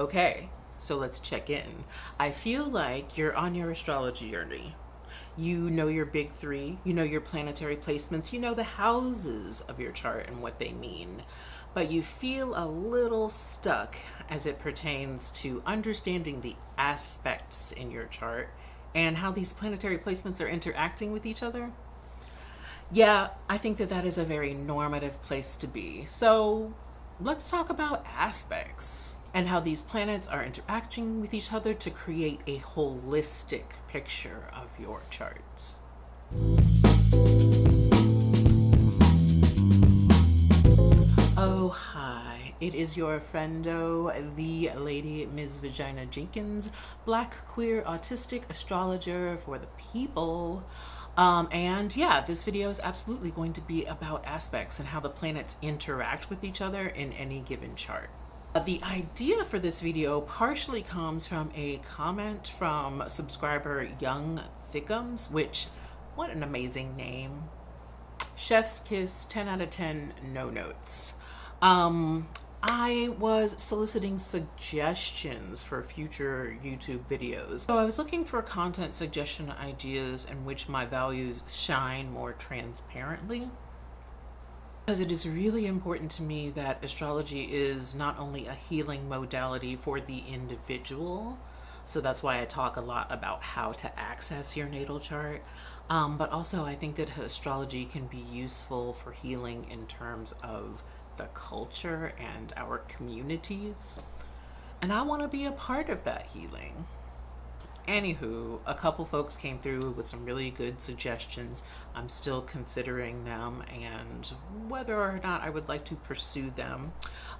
Okay, so let's check in. I feel like you're on your astrology journey. You know your big three, you know your planetary placements, you know the houses of your chart and what they mean. But you feel a little stuck as it pertains to understanding the aspects in your chart and how these planetary placements are interacting with each other. Yeah, I think that that is a very normative place to be. So let's talk about aspects and how these planets are interacting with each other to create a holistic picture of your charts. Oh, hi. It is your friendo, the lady Ms. Vagina Jenkins, black, queer, autistic astrologer for the people. And yeah, this video is absolutely going to be about aspects and how the planets interact with each other in any given chart. The idea for this video partially comes from a comment from subscriber Young Thickums, which, what an amazing name. Chef's kiss, 10 out of 10, no notes. I was soliciting suggestions for future YouTube videos. So I was looking for content suggestion ideas in which my values shine more transparently. Because it is really important to me that astrology is not only a healing modality for the individual, so that's why I talk a lot about how to access your natal chart, but also I think that astrology can be useful for healing in terms of the culture and our communities. And I want to be a part of that healing. Anywho, a couple folks came through with some really good suggestions. I'm still considering them and whether or not I would like to pursue them.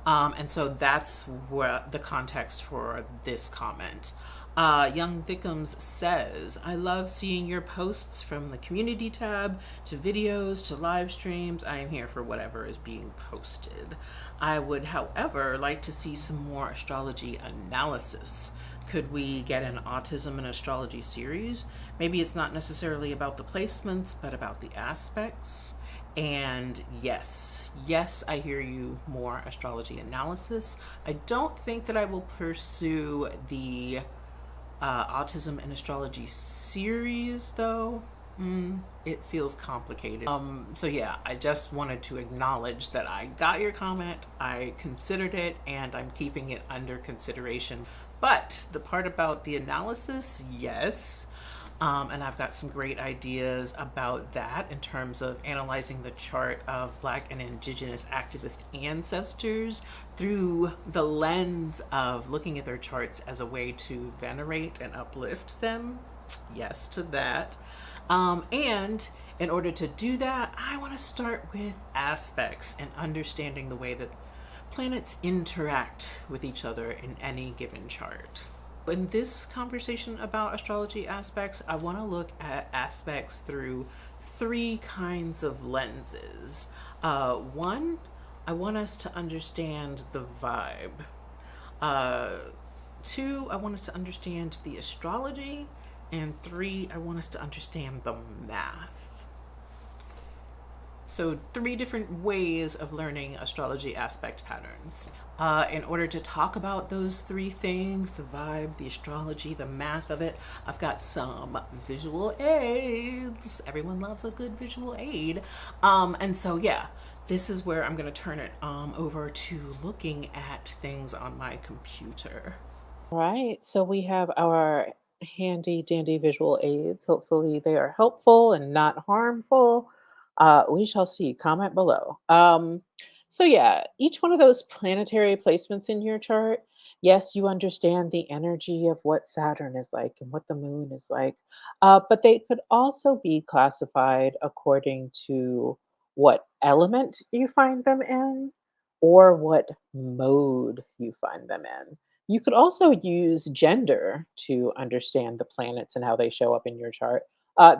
And so that's where the context for this comment. Young Thickums says, I love seeing your posts from the community tab to videos to live streams. I am here for whatever is being posted. I would, however, like to see some more astrology analysis. Could we get an autism and astrology series? Maybe it's not necessarily about the placements, but about the aspects. And yes, I hear you, more astrology analysis. I don't think that I will pursue the autism and astrology series though. It feels complicated. So yeah, I just wanted to acknowledge that I got your comment, I considered it, and I'm keeping it under consideration. But the part about the analysis, yes. And I've got some great ideas about that in terms of analyzing the chart of Black and Indigenous activist ancestors through the lens of looking at their charts as a way to venerate and uplift them. Yes to that. And in order to do that, I want to start with aspects and understanding the way that planets interact with each other in any given chart. In this conversation about astrology aspects, I want to look at aspects through three kinds of lenses. One, I want us to understand the vibe. Two, I want us to understand the astrology. And three, I want us to understand the math. So three different ways of learning astrology aspect patterns. In order to talk about those three things, the vibe, the astrology, the math of it, I've got some visual aids. Everyone loves a good visual aid. And so yeah, this is where I'm gonna turn it over to looking at things on my computer. Right. So we have our handy dandy visual aids. Hopefully they are helpful and not harmful. We shall see. Comment below. So yeah, each one of those planetary placements in your chart, yes, you understand the energy of what Saturn is like and what the moon is like, but they could also be classified according to what element you find them in or what mode you find them in. You could also use gender to understand the planets and how they show up in your chart.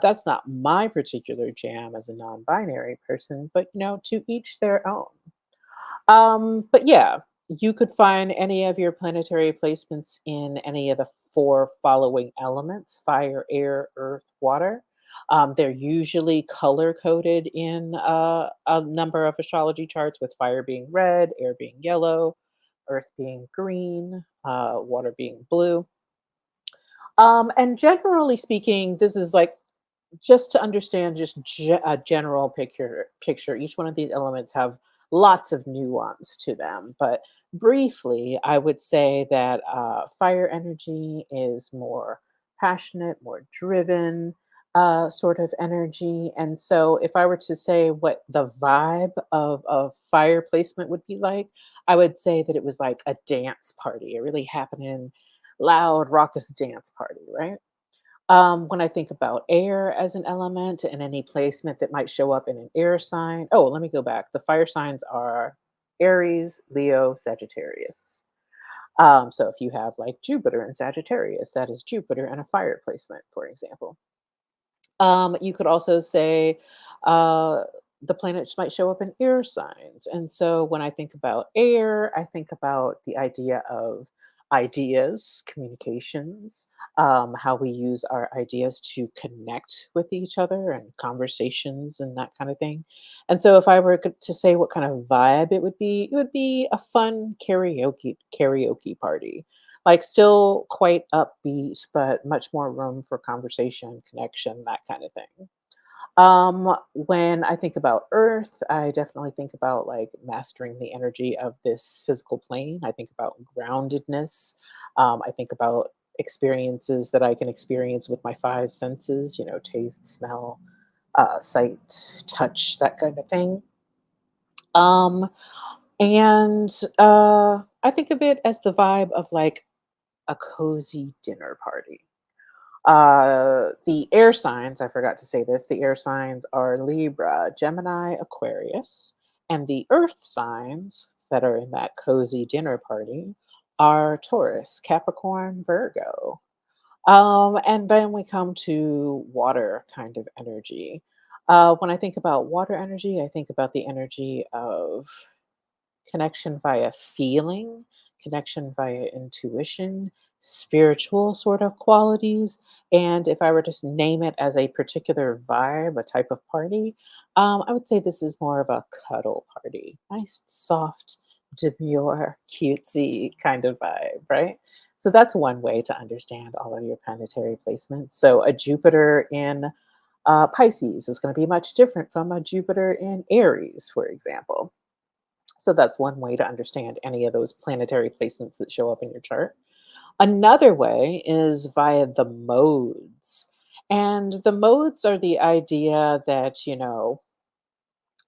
That's not my particular jam as a non binary person, but to each their own. But yeah, you could find any of your planetary placements in any of the four following elements: fire, air, earth, water. They're usually color coded in a number of astrology charts, with fire being red, air being yellow, earth being green, water being blue. And generally speaking, this is like just to understand just a general picture. Each one of these elements have lots of nuance to them, but briefly I would say that fire energy is more passionate, more driven, sort of energy. And so if I were to say what the vibe of a fire placement would be like, I would say that it was like a dance party, a really happening loud raucous dance party, right? When I think about air as an element and any placement that might show up in an air sign. Oh, let me go back. The fire signs are Aries, Leo, Sagittarius. So if you have like Jupiter in Sagittarius, that is Jupiter and a fire placement, for example. You could also say uh, the planets might show up in air signs. And so when I think about air, I think about the idea of ideas, communications, how we use our ideas to connect with each other and conversations and that kind of thing. And so if I were to say what kind of vibe it would be a fun karaoke party, like still quite upbeat, but much more room for conversation, connection, that kind of thing. When I think about Earth, I definitely think about like mastering the energy of this physical plane. I think about groundedness. I think about experiences that I can experience with my five senses, you know, taste, smell, sight, touch, that kind of thing. Um, and I think of it as the vibe of like a cozy dinner party. The air signs, I forgot to say this, the air signs are Libra, Gemini, Aquarius, and the earth signs that are in that cozy dinner party are Taurus, Capricorn, Virgo. And then we come to water kind of energy. When I think about water energy, I think about the energy of connection via feeling, connection via intuition, spiritual sort of qualities. And if I were to name it as a particular vibe, a type of party, I would say this is more of a cuddle party. Nice, soft, demure, cutesy kind of vibe, right? So that's one way to understand all of your planetary placements. So a Jupiter in Pisces is going to be much different from a Jupiter in Aries, for example. So that's one way to understand any of those planetary placements that show up in your chart. Another way is via the modes. And the modes are the idea that, you know,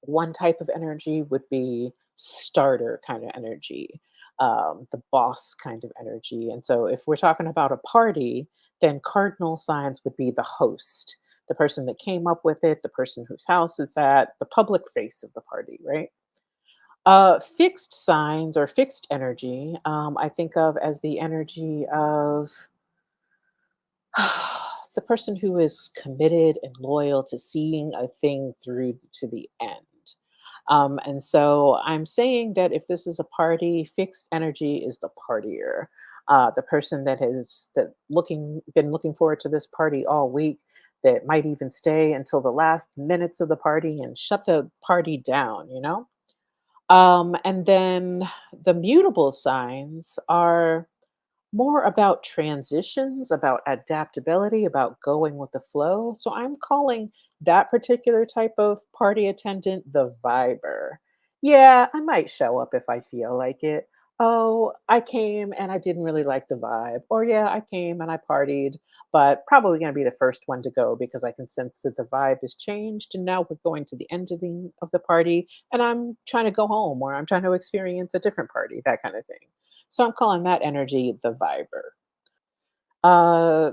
one type of energy would be starter kind of energy, the boss kind of energy. And so if we're talking about a party, then cardinal signs would be the host, the person that came up with it, the person whose house it's at, the public face of the party, right? Fixed signs or fixed energy, I think of as the energy of the person who is committed and loyal to seeing a thing through to the end. And so I'm saying that if this is a party, fixed energy is the partier, the person that has that looking been looking forward to this party all week, that might even stay until the last minutes of the party and shut the party down. You know. And then the mutable signs are more about transitions, about adaptability, about going with the flow. So I'm calling that particular type of party attendant the viber. Yeah, I might show up if I feel like it. Oh, I came and I didn't really like the vibe. Or yeah, I came and I partied, but probably going to be the first one to go because I can sense that the vibe has changed and now we're going to the end of the party and I'm trying to go home or I'm trying to experience a different party, that kind of thing. So I'm calling that energy the viber.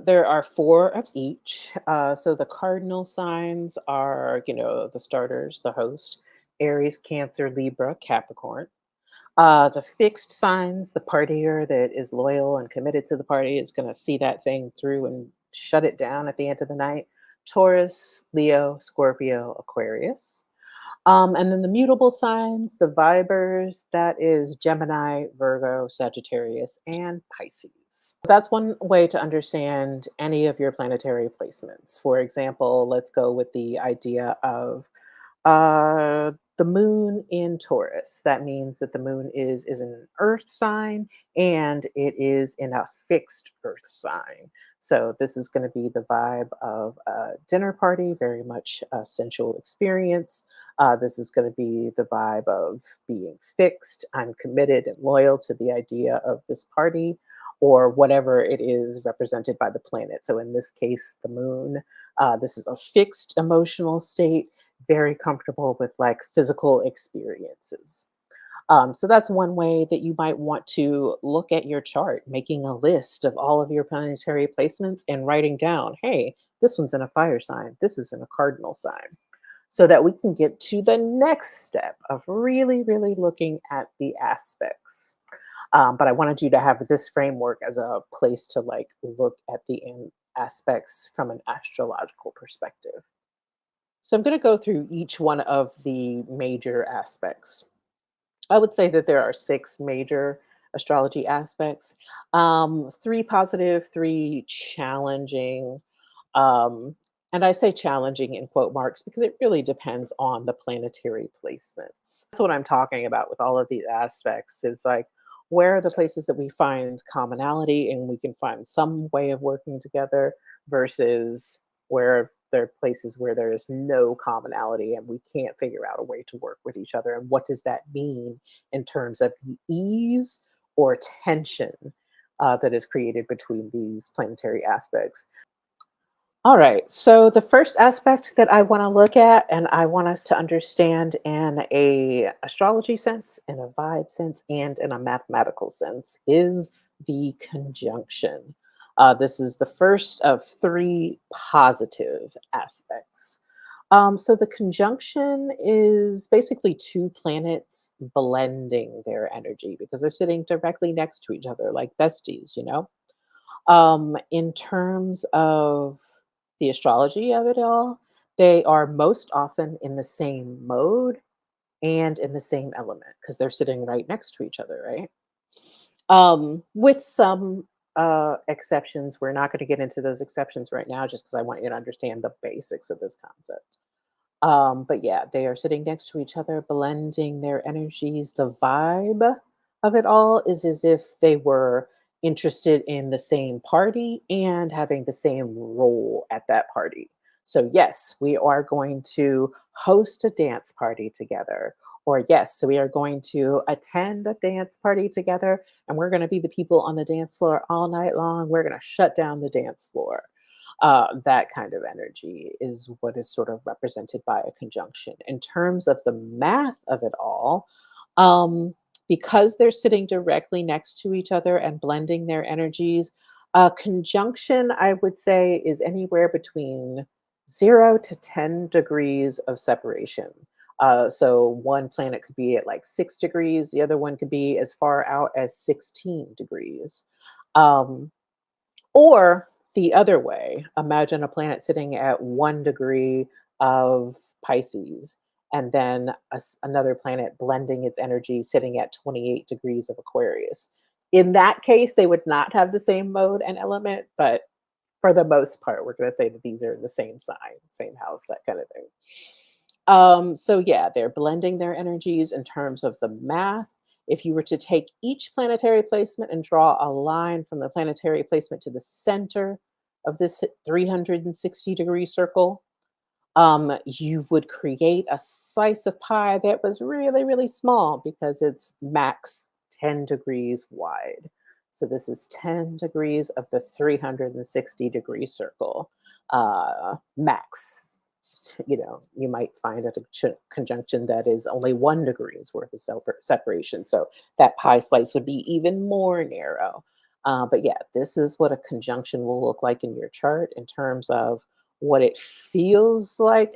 There are four of each. So the cardinal signs are, you know, the starters, the host, Aries, Cancer, Libra, Capricorn. The fixed signs, the partier that is loyal and committed to the party is going to see that thing through and shut it down at the end of the night. Taurus, Leo, Scorpio, Aquarius. And then the mutable signs, the vibers, that is Gemini, Virgo, Sagittarius, and Pisces. That's one way to understand any of your planetary placements. For example, let's go with the idea of The moon in Taurus. That means that the moon is an earth sign and it is in a fixed earth sign. So this is going to be the vibe of a dinner party, very much a sensual experience. This is going to be the vibe of being fixed. I'm committed and loyal to the idea of this party or whatever it is represented by the planet. So in this case, the moon. This is a fixed emotional state, very comfortable with like physical experiences. So that's one way that you might want to look at your chart, making a list of all of your planetary placements and writing down, hey, this one's in a fire sign, this is in a cardinal sign, so that we can get to the next step of really, really looking at the aspects. But I wanted you to have this framework as a place to like look at the aspects from an astrological perspective. So I'm going to go through each one of the major aspects. I would say that there are six major astrology aspects, three positive, three challenging. Um, and I say challenging in quote marks because it really depends on the planetary placements. That's what I'm talking about with all of these aspects is like, where are the places that we find commonality and we can find some way of working together versus where there are places where there is no commonality and we can't figure out a way to work with each other. And what does that mean in terms of the ease or tension that is created between these planetary aspects? All right. So the first aspect that I want to look at and I want us to understand in a astrology sense, in a vibe sense, and in a mathematical sense is the conjunction. This is the first of three positive aspects. So the conjunction is basically two planets blending their energy because they're sitting directly next to each other like besties, you know? In terms of the astrology of it all, they are most often in the same mode and in the same element because they're sitting right next to each other, right? With some exceptions, we're not going to get into those exceptions right now just because I want you to understand the basics of this concept. But yeah, they are sitting next to each other, blending their energies. The vibe of it all is as if they were interested in the same party and having the same role at that party. So, yes, we are going to host a dance party together. Or, yes, so we are going to attend a dance party together and we're going to be the people on the dance floor all night long. We're going to shut down the dance floor. That kind of energy is what is sort of represented by a conjunction. In terms of the math of it all, um, because they're sitting directly next to each other and blending their energies, a conjunction, I would say, is anywhere between 0 to 10 degrees of separation. So one planet could be at like 6 degrees, the other one could be as far out as 16 degrees. Um, or the other way, imagine a planet sitting at 1 degree of Pisces, and then another planet blending its energy sitting at 28 degrees of Aquarius. In that case, they would not have the same mode and element, but for the most part, we're going to say that these are in the same sign, same house, that kind of thing. So yeah, they're blending their energies in terms of the math. If you were to take each planetary placement and draw a line from the planetary placement to the center of this 360-degree circle, you would create a slice of pie that was really, really small because it's max 10 degrees wide. So this is 10 degrees of the 360-degree circle, max. You know, you might find a conjunction that is only 1 degree's worth of separation. So that pie slice would be even more narrow. But yeah, this is what a conjunction will look like in your chart in terms of what it feels like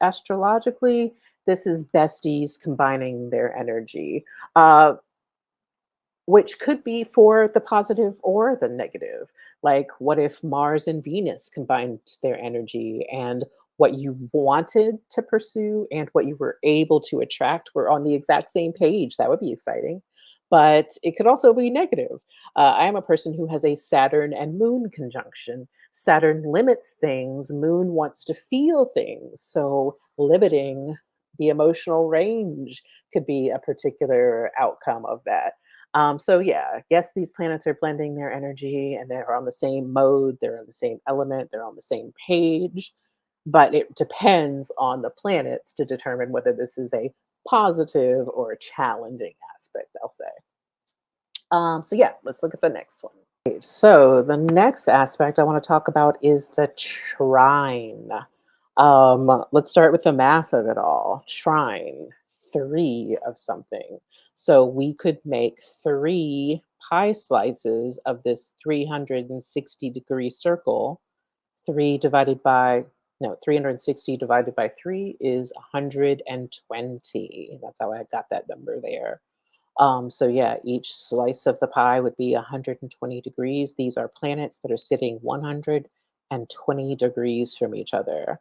astrologically. This is besties combining their energy, which could be for the positive or the negative. Like, what if Mars and Venus combined their energy and what you wanted to pursue and what you were able to attract were on the exact same page? That would be exciting. But it could also be negative. I am a person who has a Saturn and Moon conjunction. Saturn limits things, Moon wants to feel things. So, limiting The emotional range could be a particular outcome of that. So yeah, yes, these planets are blending their energy and they're on the same mode, they're on the same element, they're on the same page, but it depends on the planets to determine whether this is a positive or a challenging aspect, I'll say. So yeah, let's look at the next one. So the next aspect I want to talk about is the trine. Let's start with the math of it all. Trine, three of something. So we could make three pie slices of this 360-degree circle. Three divided by, no, 360 divided by three is 120. That's how I got that number there. So yeah, each slice of the pie would be 120 degrees. These are planets that are sitting 120 degrees from each other.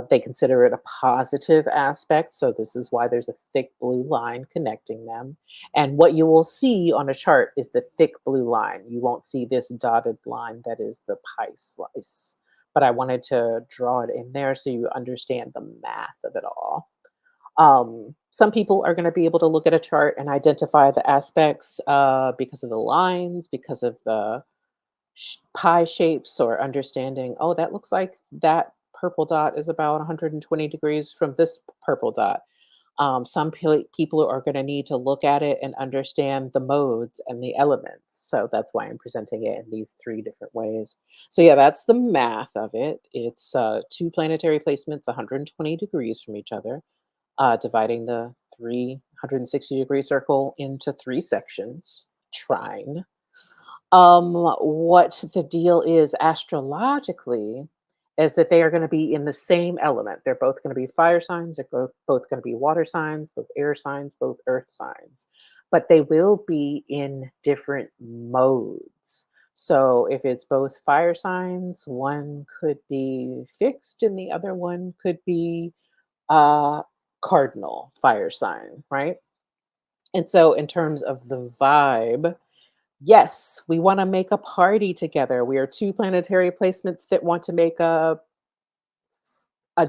They consider it a positive aspect, so this is why there's a thick blue line connecting them. And what you will see on a chart is the thick blue line. You won't see this dotted line that is the pie slice. But I wanted to draw it in there so you understand the math of it all. Some people are going to be able to look at a chart and identify the aspects because of the lines, because of the pie shapes, or understanding, oh, that looks like that purple dot is about 120 degrees from this purple dot. Some people are going to need to look at it and understand the modes and the elements. So that's why I'm presenting it in these three different ways. So yeah, that's the math of it. It's two planetary placements 120 degrees from each other, dividing the 360-degree circle into three sections, trine. What the deal is astrologically is that they are going to be in the same element. They're both going to be fire signs, they're both going to be water signs, both air signs, both earth signs, but they will be in different modes. So if it's both fire signs, one could be fixed and the other one could be uh, cardinal fire sign, right? And so, in terms of the vibe, yes, we want to make a party together. We are two planetary placements that want to make a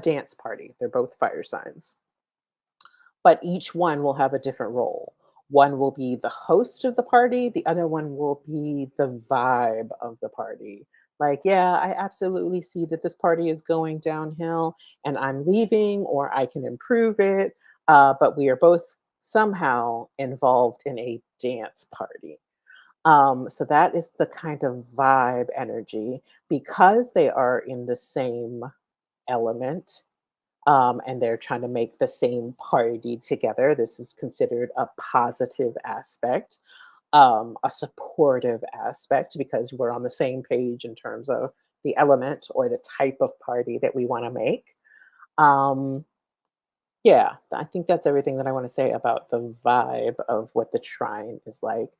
dance party. They're both fire signs, but each one will have a different role. One will be the host of the party, the other one will be the vibe of the party. Like, yeah, I absolutely see that this party is going downhill and I'm leaving, or I can improve it. But we are both somehow involved in a dance party. So that is the kind of vibe energy because they are in the same element, and they're trying to make the same party together. This is considered a positive aspect, a supportive aspect, because we're on the same page in terms of the element or the type of party that we want to make. Um, yeah, I think that's everything that I want to say about the vibe of what the trine is like.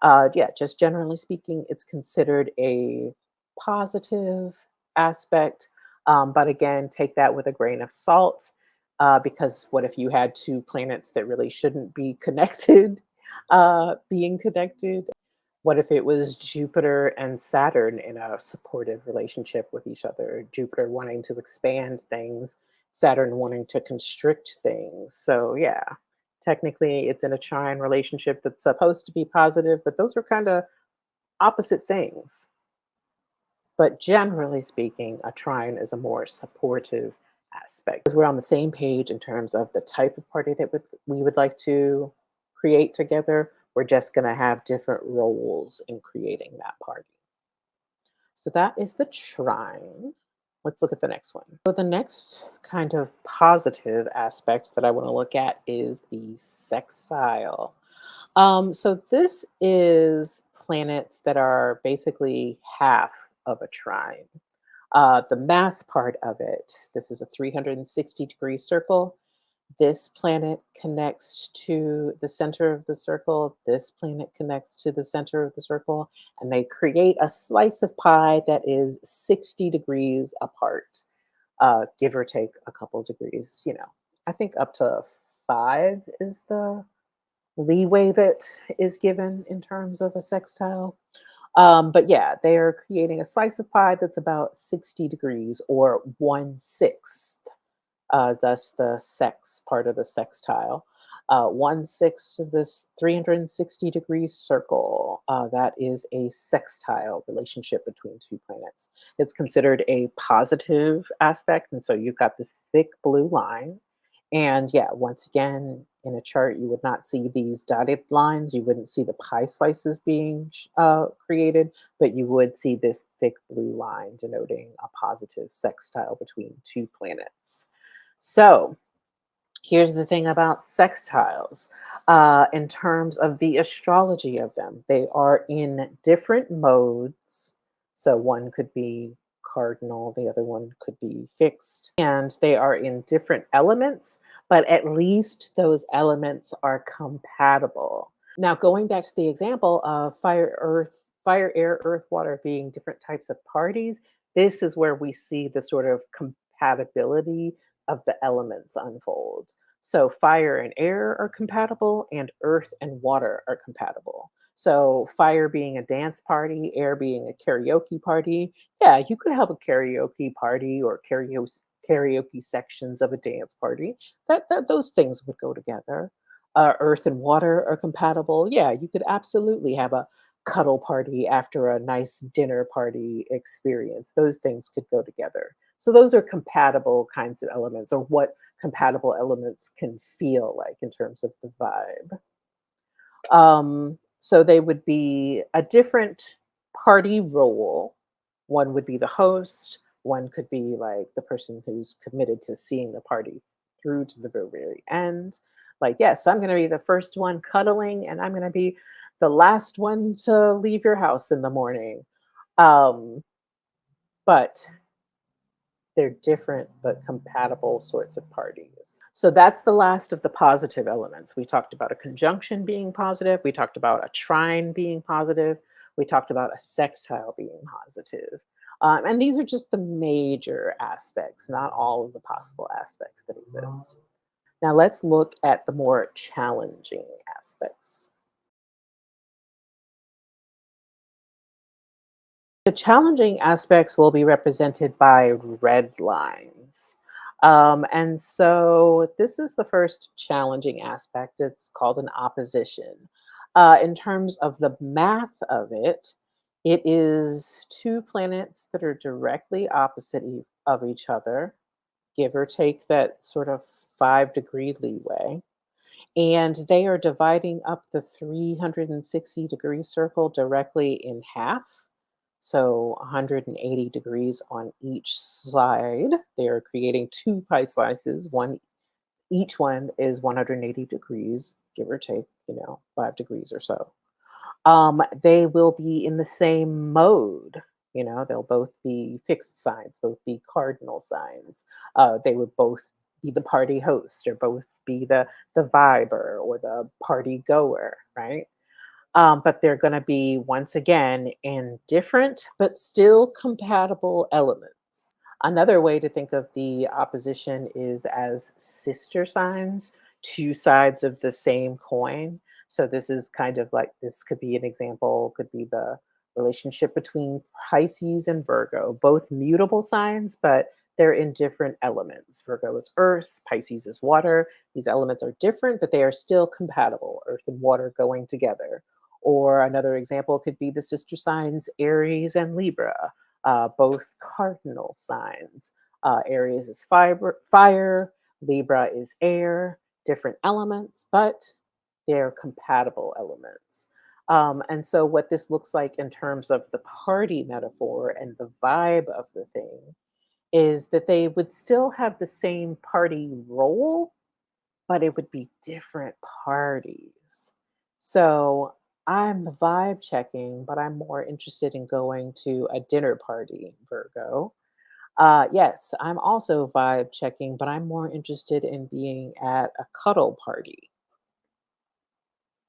Yeah, just generally speaking, it's considered a positive aspect. But again, take that with a grain of salt, because what if you had two planets that really shouldn't be connected, being connected? What if it was Jupiter and Saturn in a supportive relationship with each other? Jupiter wanting to expand things, Saturn wanting to constrict things. So, yeah, technically it's in a trine relationship that's supposed to be positive, but those are kind of opposite things. But generally speaking, a trine is a more supportive aspect because we're on the same page in terms of the type of party that we would like to create together. We're just going to have different roles in creating that party. So that is the trine. Let's look at the next one. So the next kind of positive aspect that I want to look at is the sextile. So this is planets that are basically half of a trine. The math part of it, this is a 360-degree circle. This planet connects to the center of the circle. This planet connects to the center of the circle, and they create a slice of pie that is 60 degrees apart, give or take a couple degrees. I think up to 5 is the leeway that is given in terms of a sextile. But yeah, they are creating a slice of pie that's about 60 degrees or 1/6 thus the sex part of the sextile. 1/6 of this 360-degree circle, that is a sextile relationship between two planets. It's considered a positive aspect, and so you've got this thick blue line. And yeah, once again, in a chart, you would not see these dotted lines. You wouldn't see the pie slices being created, but you would see this thick blue line denoting a positive sextile between two planets. So, here's the thing about sextiles. In terms of the astrology of them, they are in different modes. So one could be cardinal, the other one could be fixed. And they are in different elements, but at least those elements are compatible. Now, going back to the example of fire, air, earth, water being different types of parties, this is where we see the sort of compatibility of the elements unfold. So fire and air are compatible, and earth and water are compatible. So fire being a dance party, air being a karaoke party. Yeah, you could have a karaoke party or karaoke sections of a dance party. That those things would go together. Earth and water are compatible. Yeah, you could absolutely have a cuddle party after a nice dinner party experience. Those things could go together. So those are compatible kinds of elements, or what compatible elements can feel like in terms of the vibe. So they would be a different party role. One would be the host, one could be like the person who's committed to seeing the party through to the very end. Like, yes, I'm going to be the first one cuddling, and I'm going to be the last one to leave your house in the morning. Um, but they're different but compatible sorts of parties. So that's the last of the positive elements. We talked about a conjunction being positive. We talked about a trine being positive. We talked about a sextile being positive. And these are just the major aspects, not all of the possible aspects that exist. Now let's look at the more challenging aspects. The challenging aspects will be represented by red lines. And so this is the first challenging aspect. It's called an opposition. In terms of the math of it, it is two planets that are directly opposite of each other, give or take that sort of 5-degree leeway. And they are dividing up the 360-degree circle directly in half. So 180 degrees on each side. They are creating two pie slices. Each one is 180 degrees, give or take, 5 degrees or so. They will be in the same mode. They'll both be fixed signs, both be cardinal signs. They would both be the party host, or both be the viber or the party goer, right? But they're going to be, once again, in different but still compatible elements. Another way to think of the opposition is as sister signs, two sides of the same coin. So this is kind of like, this could be an example, could be the relationship between Pisces and Virgo, both mutable signs, but they're in different elements. Virgo is earth, Pisces is water. These elements are different, but they are still compatible, earth and water going together. Or another example could be the sister signs Aries and Libra, both cardinal signs. Aries is fire, Libra is air, different elements, but they're compatible elements. And so, what this looks like in terms of the party metaphor and the vibe of the thing is that they would still have the same party role, but it would be different parties. So I'm vibe checking, but I'm more interested in going to a dinner party, Virgo. Yes, I'm also vibe checking, but I'm more interested in being at a cuddle party,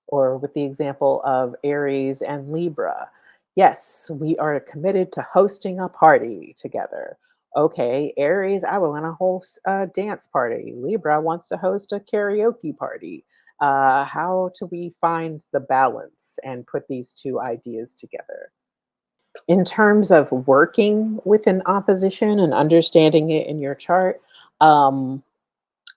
or with the example of Aries and Libra. Yes, we are committed to hosting a party together. Okay, Aries, I want to host a dance party. Libra wants to host a karaoke party. How do we find the balance and put these two ideas together? In terms of working with an opposition and understanding it in your chart,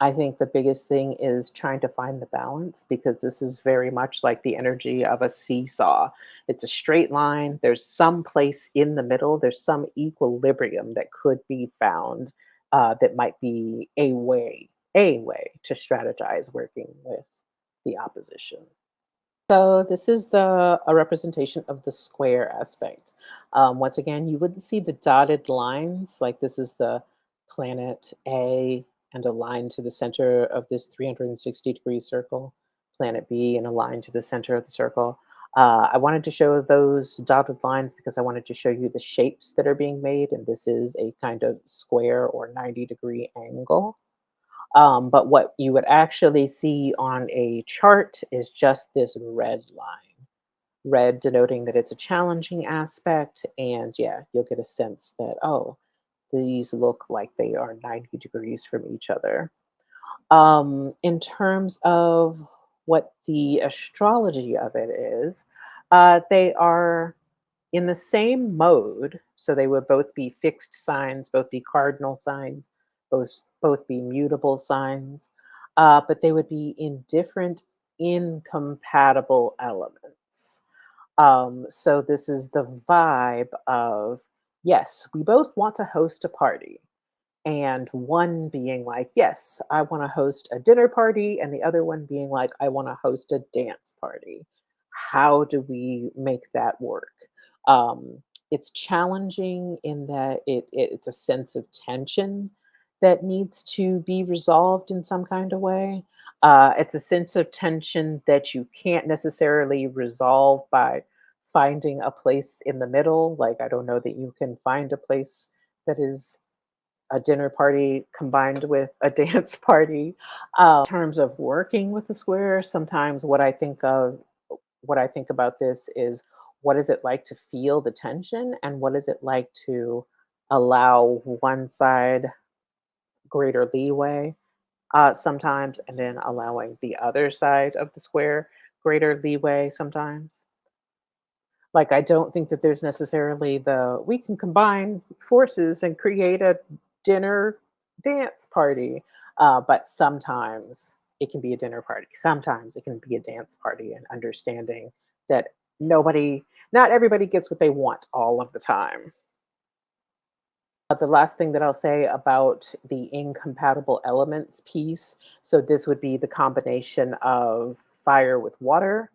I think the biggest thing is trying to find the balance because this is very much like the energy of a seesaw. It's a straight line. There's some place in the middle, there's some equilibrium that could be found that might be a way to strategize working with the opposition. So this is the a representation of the square aspect. Once again, you wouldn't see the dotted lines, like this is the planet A and a line to the center of this 360-degree circle, planet B and a line to the center of the circle. I wanted to show those dotted lines because I wanted to show you the shapes that are being made, and this is a kind of square or 90-degree angle. But what you would actually see on a chart is just this red line, red denoting that it's a challenging aspect. And yeah, you'll get a sense that, oh, these look like they are 90 degrees from each other. In terms of what the astrology of it is, they are in the same mode, so they would both be fixed signs, both be cardinal signs, both be mutable signs, but they would be in different incompatible elements. So this is the vibe of yes, we both want to host a party, and one being like, yes, I want to host a dinner party, and the other one being like, I want to host a dance party. How do we make that work? um, it's challenging in that it's a sense of tension that needs to be resolved in some kind of way. It's a sense of tension that you can't necessarily resolve by finding a place in the middle. Like, I don't know that you can find a place that is a dinner party combined with a dance party. In terms of working with the square, sometimes what I think about this is what is it like to feel the tension and what is it like to allow one side greater leeway sometimes and then allowing the other side of the square greater leeway sometimes. Like, I don't think that there's necessarily the we can combine forces and create a dinner dance party. But sometimes it can be a dinner party. Sometimes it can be a dance party, and understanding that nobody, not everybody gets what they want all of the time. The last thing that I'll say about the incompatible elements piece, so this would be the combination of fire with water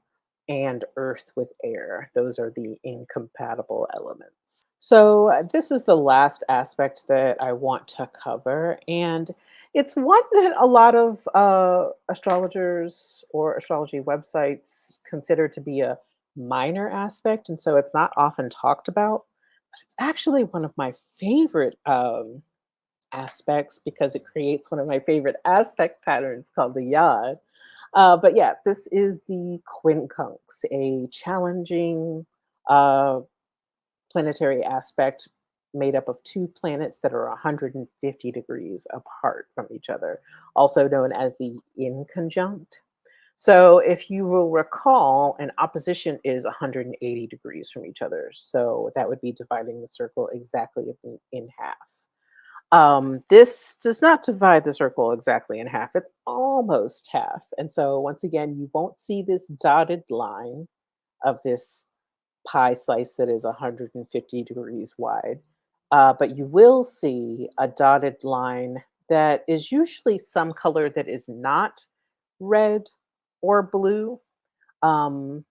and earth with air. Those are the incompatible elements. So this is the last aspect that I want to cover, and it's one that a lot of astrologers or astrology websites consider to be a minor aspect, and so it's not often talked about. It's actually one of my favorite aspects because it creates one of my favorite aspect patterns called the yod. But yeah, this is the quincunx, a challenging uh, planetary aspect made up of two planets that are 150 degrees apart from each other, also known as the inconjunct. So, if you will recall, an opposition is 180 degrees from each other. So, that would be dividing the circle exactly in half. This does not divide the circle exactly in half, it's almost half. And so, once again, you won't see this dotted line of this pie slice that is 150 degrees wide. But you will see a dotted line that is usually some color that is not red or blue. Um,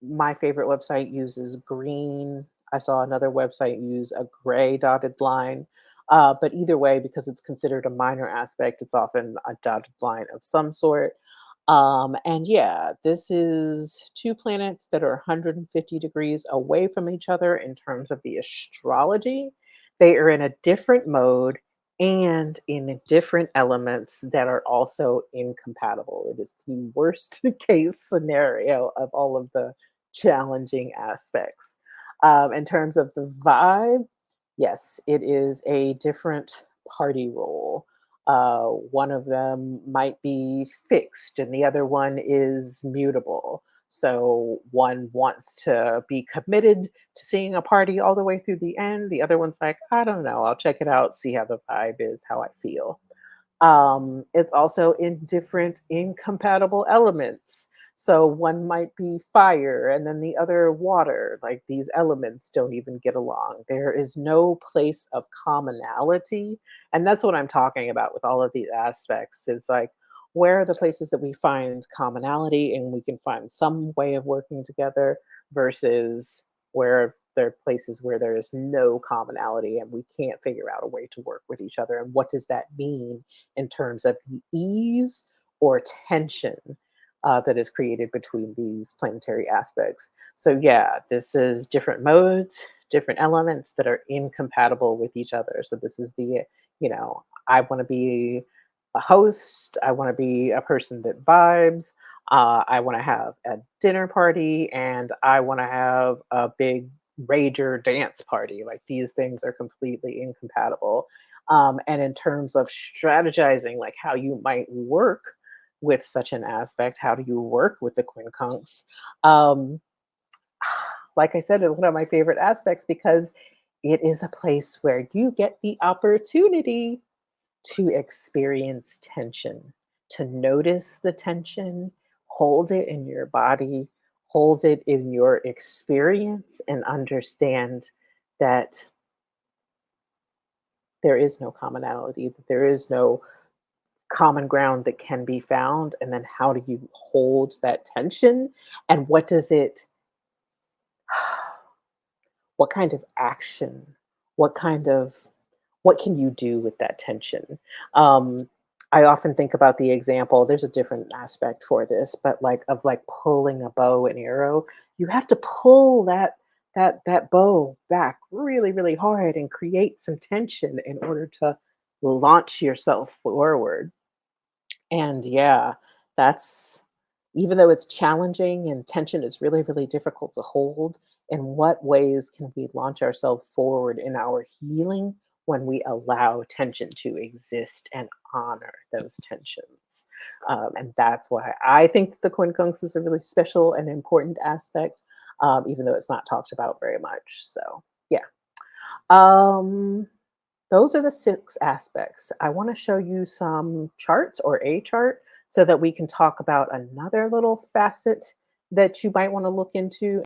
my favorite website uses green. I saw another website use a gray dotted line. But either way, because it's considered a minor aspect, it's often a dotted line of some sort. And yeah, this is two planets that are 150 degrees away from each other in terms of the astrology. They are in a different mode and in different elements that are also incompatible. It is the worst case scenario of all of the challenging aspects. In terms of the vibe, yes, it is a different party role. One of them might be fixed and the other one is mutable. So one wants to be committed to seeing a party all the way through the end. The other one's like, I don't know, I'll check it out, see how the vibe is, how I feel. It's also in different incompatible elements. So one might be fire and then the other water. Like these elements don't even get along. There is no place of commonality. And that's what I'm talking about with all of these aspects. Is like, where are the places that we find commonality and we can find some way of working together versus where there are places where there is no commonality and we can't figure out a way to work with each other. And what does that mean in terms of the ease or tension that is created between these planetary aspects? So, yeah, this is different modes, different elements that are incompatible with each other. So, this is I want to be a host, I want to be a person that vibes. I want to have a dinner party and I want to have a big rager dance party. Like these things are completely incompatible. And in terms of strategizing, like how you might work with such an aspect, how do you work with the quincunx? Um, like I said, it's one of my favorite aspects because it is a place where you get the opportunity to experience tension, to notice the tension, hold it in your body, hold it in your experience, and understand that there is no commonality, that there is no common ground that can be found. And then how do you hold that tension? And what does it, what kind of action, what kind of what can you do with that tension? Um, I often think about the example, there's a different aspect for this, but like pulling a bow and arrow, you have to pull that bow back really, really hard and create some tension in order to launch yourself forward. And yeah, that's even though it's challenging and tension is really, really difficult to hold, in what ways can we launch ourselves forward in our healing when we allow tension to exist and honor those tensions? And that's why I think that the quincunx is a really special and important aspect, even though it's not talked about very much. So, yeah. Um, those are the 6 aspects. I want to show you some charts or a chart so that we can talk about another little facet that you might want to look into.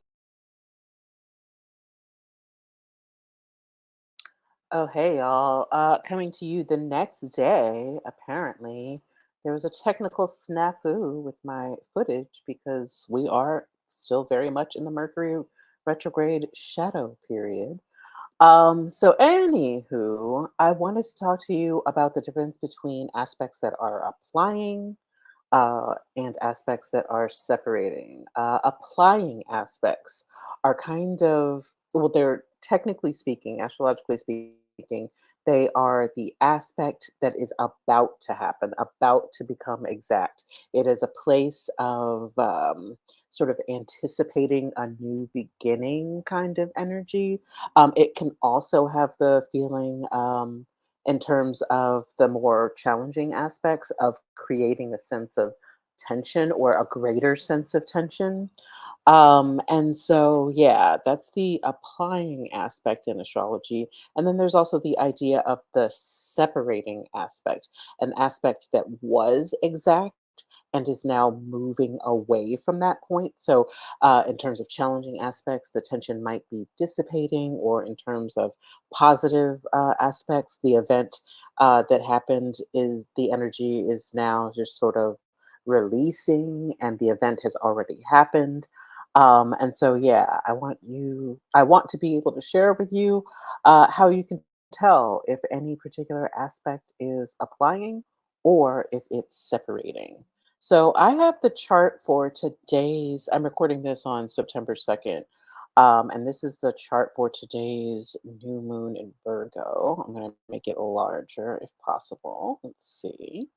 Oh, hey, y'all. Coming to you the next day, apparently, there was a technical snafu with my footage because we are still very much in the Mercury retrograde shadow period. So anywho, I wanted to talk to you about the difference between aspects that are applying and aspects that are separating. Applying aspects are kind of, well, they're technically speaking, astrologically speaking, they are the aspect that is about to happen, about to become exact. It is a place of sort of anticipating a new beginning kind of energy. It can also have the feeling, in terms of the more challenging aspects of creating a sense of tension or a greater sense of tension. And so, yeah, that's the applying aspect in astrology. And then there's also the idea of the separating aspect, an aspect that was exact and is now moving away from that point. So, in terms of challenging aspects, the tension might be dissipating, or in terms of positive aspects, the event that happened is the energy is now just sort of releasing, and the event has already happened. And so, yeah, I want to be able to share with you how you can tell if any particular aspect is applying or if it's separating. So I have the chart for today's, I'm recording this on September 2nd. And this is the chart for today's new moon in Virgo. I'm going to make it larger if possible. Let's see.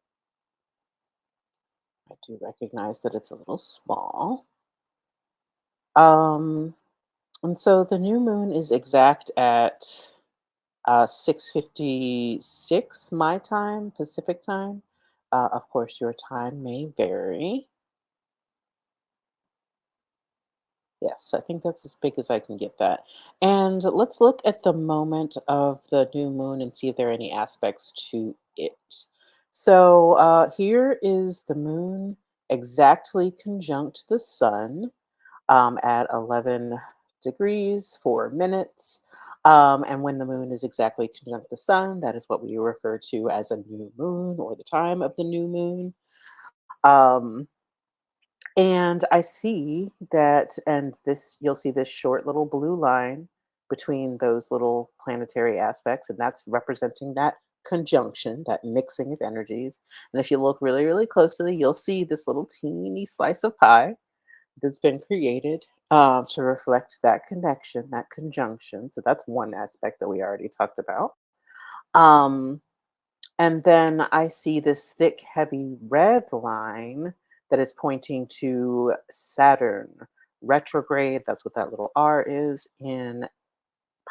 I do recognize that it's a little small. Um, and so the new moon is exact at 6:56 my time, Pacific time. Of course, your time may vary. Yes, I think that's as big as I can get that. And let's look at the moment of the new moon and see if there are any aspects to it. So here is the moon exactly conjunct the sun at 11 degrees 4 minutes. And when the moon is exactly conjunct the sun, that is what we refer to as a new moon or the time of the new moon. Um, and I see that, and this, you'll see this short little blue line between those little planetary aspects, and that's representing that conjunction, that mixing of energies. And if you look really, really closely, you'll see this little teeny slice of pie that's been created to reflect that connection, that conjunction. So that's one aspect that we already talked about. Um, and then I see this thick, heavy red line that is pointing to Saturn retrograde. That's what that little R is in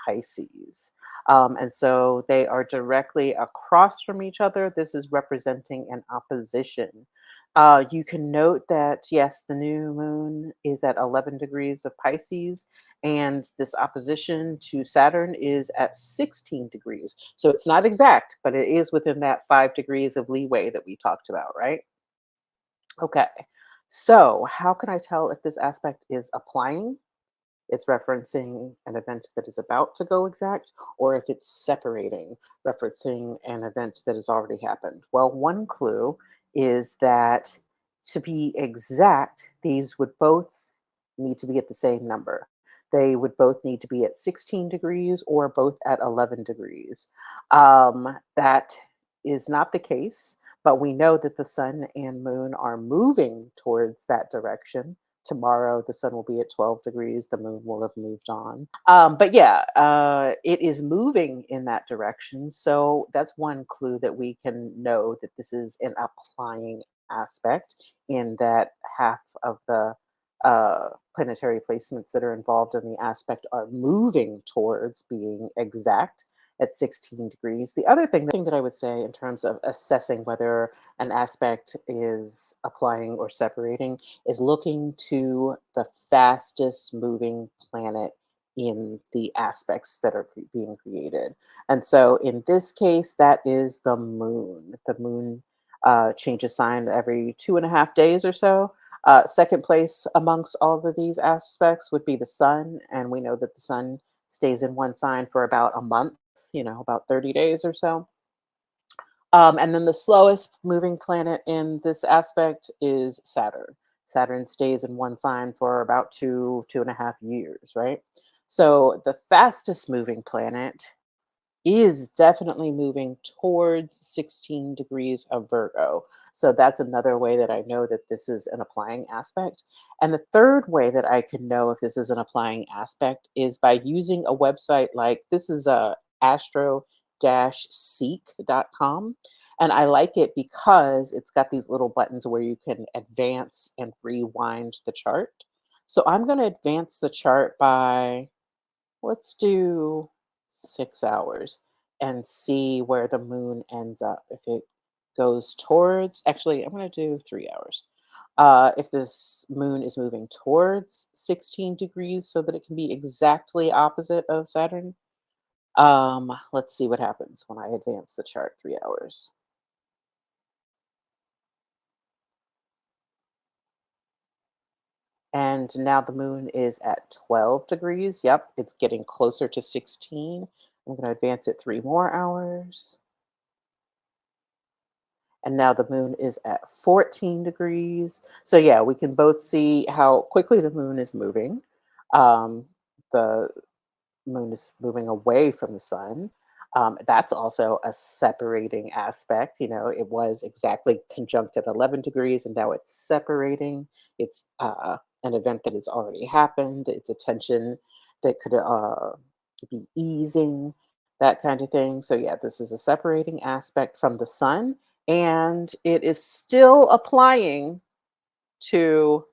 Pisces. And so they are directly across from each other. This is representing an opposition. You can note that, yes, the new moon is at 11 degrees of Pisces, and this opposition to Saturn is at 16 degrees. So it's not exact, but it is within that 5 degrees of leeway that we talked about, right? Okay. So, how can I tell if this aspect is applying? It's referencing an event that is about to go exact, or if it's separating, referencing an event that has already happened. Well, one clue is that to be exact, these would both need to be at the same number. They would both need to be at 16 degrees or both at 11 degrees. That is not the case, but we know that the sun and moon are moving towards that direction. Tomorrow the sun will be at 12 degrees, the moon will have moved on. But yeah, it is moving in that direction. So that's one clue that we can know that this is an applying aspect, in that half of the planetary placements that are involved in the aspect are moving towards being exact at 16 degrees. The other thing that I would say in terms of assessing whether an aspect is applying or separating is looking to the fastest moving planet in the aspects that are being created. And so in this case, that is the moon. The moon changes sign every 2.5 days or so. Second place amongst all of these aspects would be the sun. And we know that the sun stays in one sign for about a month, about 30 days or so. And then the slowest moving planet in this aspect is Saturn. Saturn stays in one sign for about 2.5 years, right? So the fastest moving planet is definitely moving towards 16 degrees of Virgo. So that's another way that I know that this is an applying aspect. And the third way that I can know if this is an applying aspect is by using a website like this is a astro-seek.com. And I like it because it's got these little buttons where you can advance and rewind the chart. So I'm going to advance the chart by, let's do 6 hours and see where the moon ends up. If it goes towards, actually, I'm going to do 3 hours. If this moon is moving towards 16 degrees so that it can be exactly opposite of Saturn, let's see what happens when I advance the chart 3 hours. And now the moon is at 12 degrees. Yep, it's getting closer to 16. I'm going to advance it 3 more hours. And now the moon is at 14 degrees. So yeah, we can both see how quickly the moon is moving. The moon is moving away from the sun. That's also a separating aspect. It was exactly conjunct at 11 degrees, and now it's separating. It's an event that has already happened. It's a tension that could be easing, that kind of thing. So, yeah, this is a separating aspect from the sun, and it is still applying to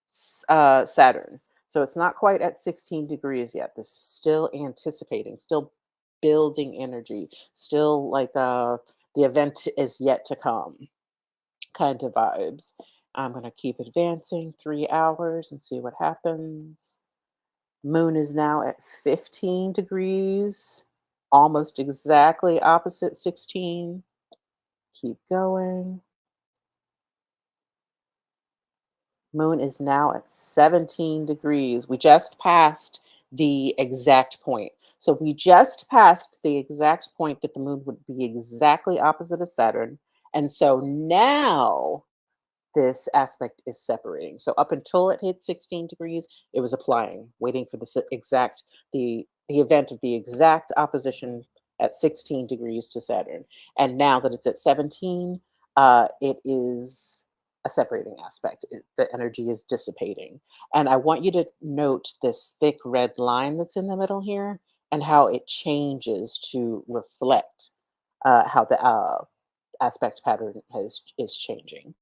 Saturn. So it's not quite at 16 degrees yet. This is still anticipating, still building energy, still like the event is yet to come kind of vibes. I'm going to keep advancing 3 hours and see what happens. Moon is now at 15 degrees, almost exactly opposite 16. Keep going. Moon is now at 17 degrees. We just passed the exact point. So we just passed the exact point that the moon would be exactly opposite of Saturn. And so now this aspect is separating. So up until it hit 16 degrees, it was applying, waiting for the exact the event of the exact opposition at 16 degrees to Saturn. And now that it's at 17, it is a separating aspect. The energy is dissipating. And I want you to note this thick red line that's in the middle here and how it changes to reflect how the aspect pattern is changing.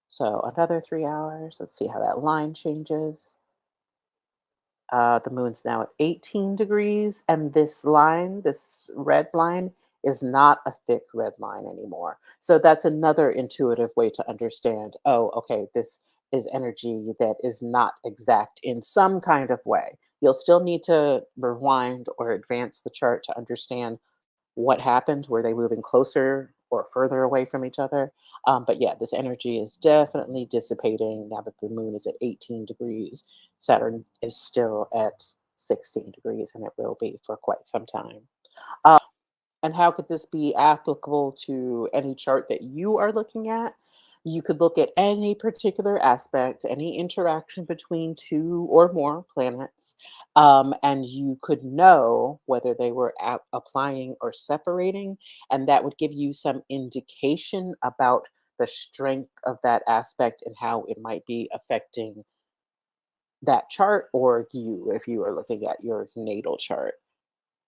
So another 3 hours. Let's see how that line changes. The moon's now at 18 degrees, and this line, this red line, is not a thick red line anymore. So that's another intuitive way to understand, oh, okay, this is energy that is not exact in some kind of way. You'll still need to rewind or advance the chart to understand what happened. Were they moving closer or further away from each other? But yeah, this energy is definitely dissipating now that the moon is at 18 degrees. Saturn is still at 16 degrees, and it will be for quite some time. And how could this be applicable to any chart that you are looking at? You could look at any particular aspect, any interaction between two or more planets, and you could know whether they were applying or separating, and that would give you some indication about the strength of that aspect and how it might be affecting that chart or you if you are looking at your natal chart.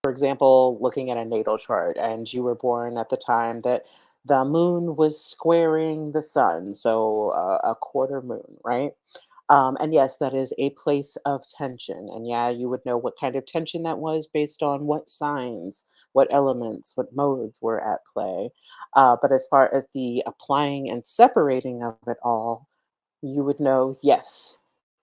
For example, looking at a natal chart and you were born at the time that the moon was squaring the sun, so a quarter moon, right? And yes, that is a place of tension. And yeah, you would know what kind of tension that was based on what signs, what elements, what modes were at play. But as far as the applying and separating of it all, you would know, yes,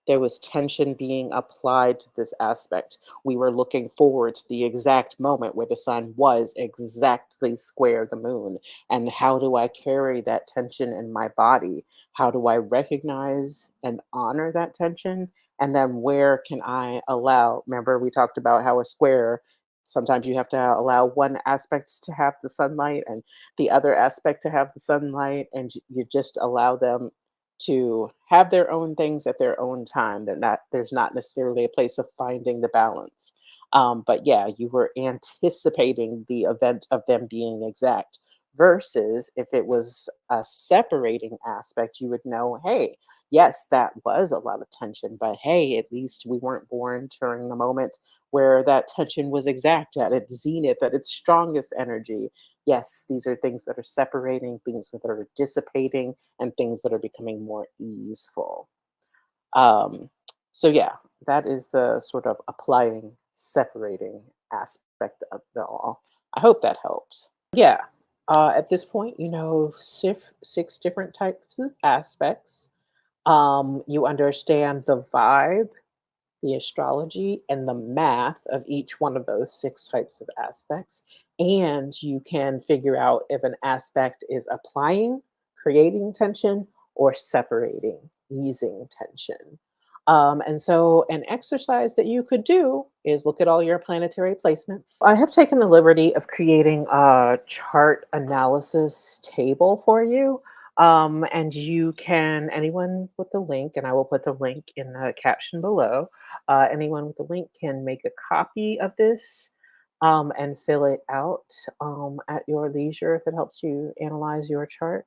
there was tension being applied to this aspect. We were looking forward to the exact moment where the sun was exactly square the moon. And how do I carry that tension in my body? How do I recognize and honor that tension? And then where can I allow? Remember, we talked about how a square, sometimes you have to allow one aspect to have the sunlight and the other aspect to have the sunlight, and you just allow them to have their own things at their own time. That not there's not necessarily a place of finding the balance. But yeah, you were anticipating the event of them being exact. Versus if it was a separating aspect, you would know, hey, yes, that was a lot of tension, but hey, at least we weren't born during the moment where that tension was exact at its zenith, at its strongest energy. Yes, these are things that are separating, things that are dissipating, and things that are becoming more easeful. Um, so yeah, that is the sort of applying, separating aspect of it all. I hope that helped. Yeah. At this point, you know six different types of aspects. You understand the vibe, the astrology, and the math of each one of those six types of aspects. And you can figure out if an aspect is applying, creating tension, or separating, easing tension. And so, an exercise that you could do is look at all your planetary placements. I have taken the liberty of creating a chart analysis table for you. And you can, anyone with the link, and I will put the link in the caption below, anyone with the link can make a copy of this and fill it out at your leisure if it helps you analyze your chart.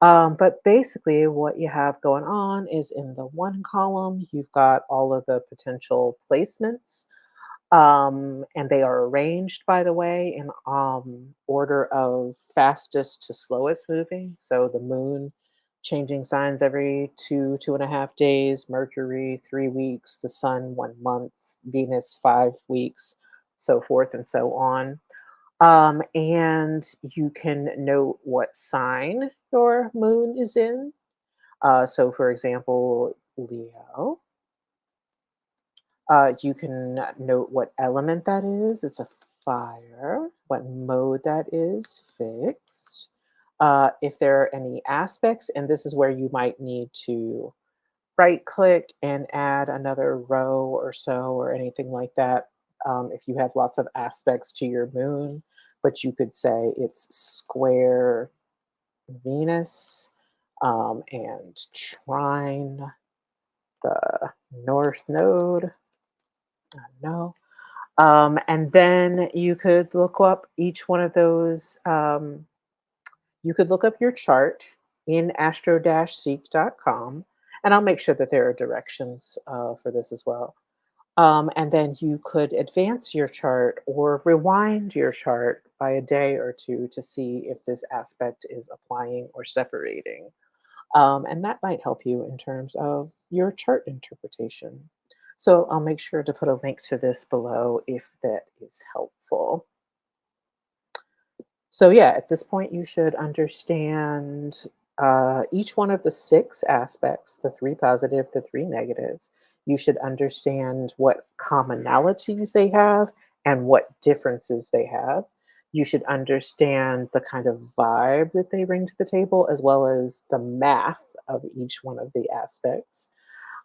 But basically, what you have going on is in the one column, you've got all of the potential placements, and they are arranged, by the way, in order of fastest to slowest moving. So the moon changing signs every 2.5 days, Mercury 3 weeks, the sun 1 month, Venus 5 weeks, so forth and so on. And you can note what sign your moon is in. So, for example, Leo. You can note what element that is. It's a fire. What mode that is, fixed. If there are any aspects, and this is where you might need to right click and add another row or so or anything like that. If you have lots of aspects to your moon, but you could say it's square Venus and trine the north node. No. And then you could look up each one of those. You could look up your chart in astro-seek.com, and I'll make sure that there are directions for this as well. And then you could advance your chart or rewind your chart by a day or two to see if this aspect is applying or separating. And that might help you in terms of your chart interpretation. So I'll make sure to put a link to this below if that is helpful. So, yeah, at this point, you should understand each one of the six aspects, the three positive, the three negatives. You should understand what commonalities they have and what differences they have. You should understand the kind of vibe that they bring to the table, as well as the math of each one of the aspects,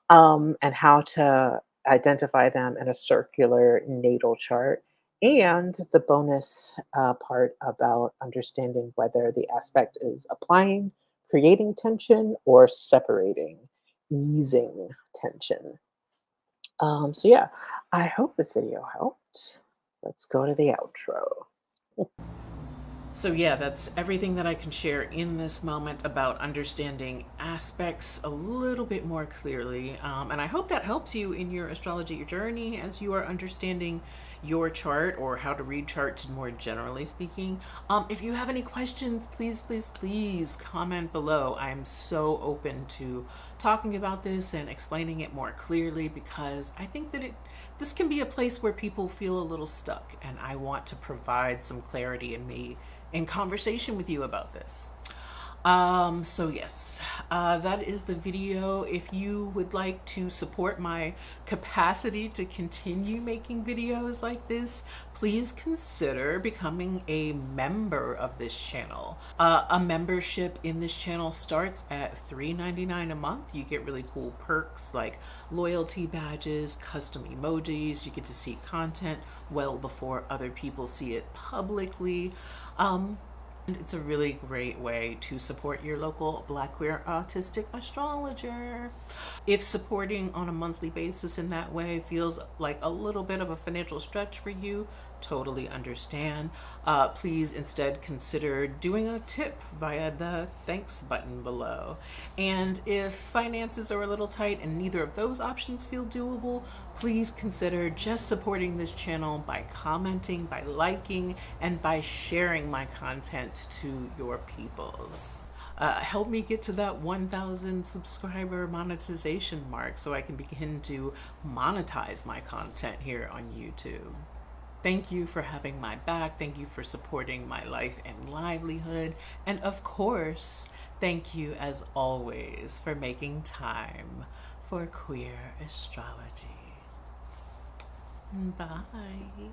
and how to identify them in a circular natal chart. And the bonus part about understanding whether the aspect is applying, creating tension, or separating, easing tension. So, yeah, I hope this video helped. Let's go to the outro. So, yeah, that's everything that I can share in this moment about understanding aspects a little bit more clearly. And I hope that helps you in your astrology journey as you are understanding your chart or how to read charts more generally speaking. If you have any questions, please, please, please comment below. I'm so open to talking about this and explaining it more clearly because I think that this can be a place where people feel a little stuck, and I want to provide some clarity in conversation with you about this. So yes, that is the video. If you would like to support my capacity to continue making videos like this, please consider becoming a member of this channel. A membership in this channel starts at $3.99 a month. You get really cool perks like loyalty badges, custom emojis. You get to see content well before other people see it publicly. And it's a really great way to support your local Black queer autistic astrologer. If supporting on a monthly basis in that way feels like a little bit of a financial stretch for you, totally understand. Please instead consider doing a tip via the thanks button below. And if finances are a little tight and neither of those options feel doable, please consider just supporting this channel by commenting, by liking, and by sharing my content to your peoples. Help me get to that 1,000 subscriber monetization mark so I can begin to monetize my content here on YouTube. Thank you for having my back. Thank you for supporting my life and livelihood. And of course, thank you as always for making time for queer astrology. Bye.